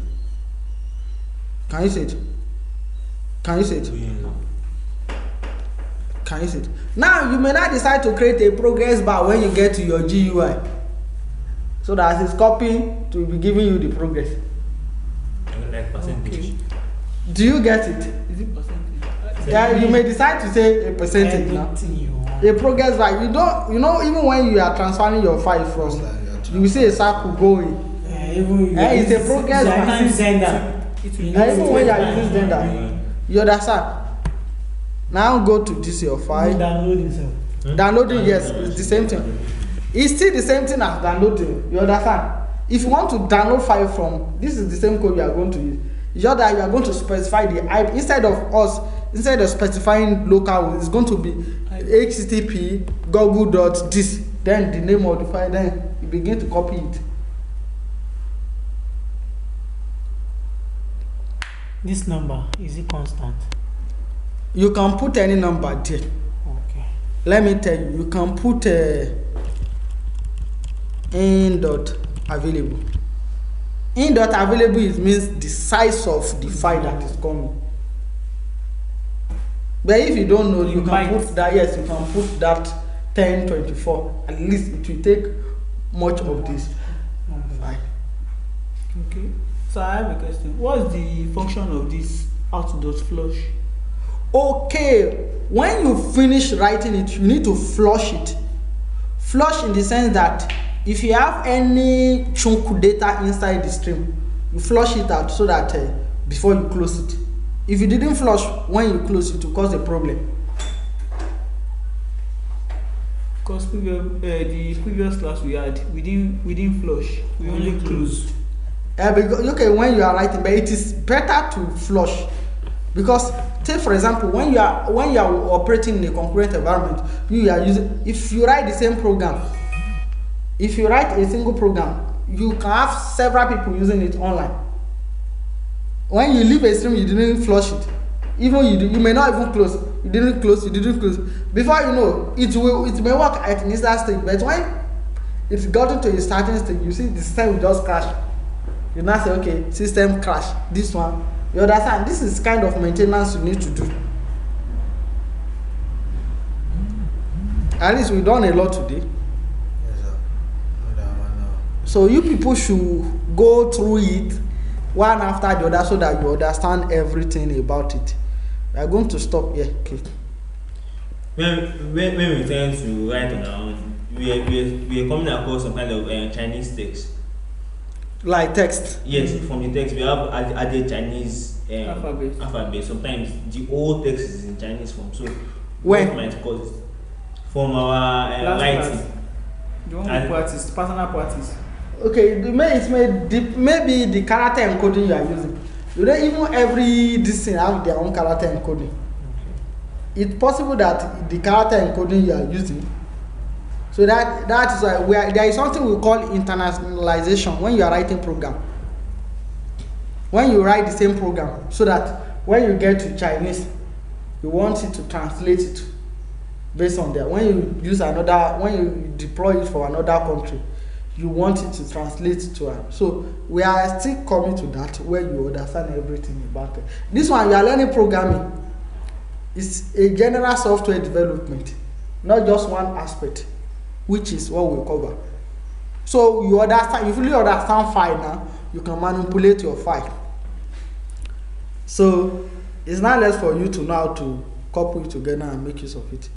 Can you see it? Can you see it? Can you see it? Now you may not decide to create a progress bar when you get to your GUI, so that it's copying to be giving you the progress. Like percentage. Okay. Do you get it? Is it percentage? Yeah, you may decide to say a percentage now. Anything you want. A progress bar. You know, even when you are transferring your file from, you will see a circle going. Even It's a progress bar. Sometimes Zenda. Even when you are using Zenda, you understand? Now go to this your file. Download yourself. Downloading, yes, it's the same thing. It's still the same thing as downloading. You understand? If you want to download file from, this is the same code you are going to use. It's just that you are going to specify the IP instead of specifying local, it's going to be http google.this, then the name of the file, then you begin to copy it. This number, is it constant? You can put any number there. Okay. Let me tell you, you can put in dot available. In dot available, it means the size of the file that is coming. But if you don't know, you can put that. Yes, you can put that 1024. At least it will take much of this file. Okay. So I have a question. What's the function of this out.flush? Okay, when you finish writing it, you need to flush it. Flush in the sense that if you have any chunk data inside the stream, you flush it out so that before you close it. If you didn't flush when you close it, will cause a problem. Because the previous class we had, we didn't flush. We only closed. Because, okay, when you are writing, but it is better to flush, because take for example, when you are operating in a concurrent environment, you are using, if you write the same program, if you write a single program, you can have several people using it online. When you leave a stream, you didn't flush it, even you may not even close. You didn't close. Before you know, it may work at an initial stage, but when it's gotten to a starting stage, you see the system will just crash. You now say, okay, system crash. This one, you understand? This is kind of maintenance you need to do. At least we've done a lot today. Yes, sir. So you people should go through it one after the other so that you understand everything about it. We are going to stop here. Okay. When we tend to write on our own, we are coming across some kind of Chinese text. Like text. Yes, from the text we have added Chinese Alphabet. Sometimes the old text is in Chinese form. So When? what might cause it? From our writing. The one we practice, personal practice. Okay, maybe the character encoding you are using. You don't even every this thing have their own character encoding. It's possible that the character encoding you are using. So that is why there is something we call internationalization when you are writing program. When you write the same program, so that when you get to Chinese, you want it to translate it based on that. When you deploy it for another country, you want it to translate to it. So we are still coming to that where you understand everything about it. This one you are learning programming. It's a general software development, not just one aspect, which is what we cover. So you understand, if you really understand file now, you can manipulate your file. So it's not less for you to know how to couple it together and make use of it.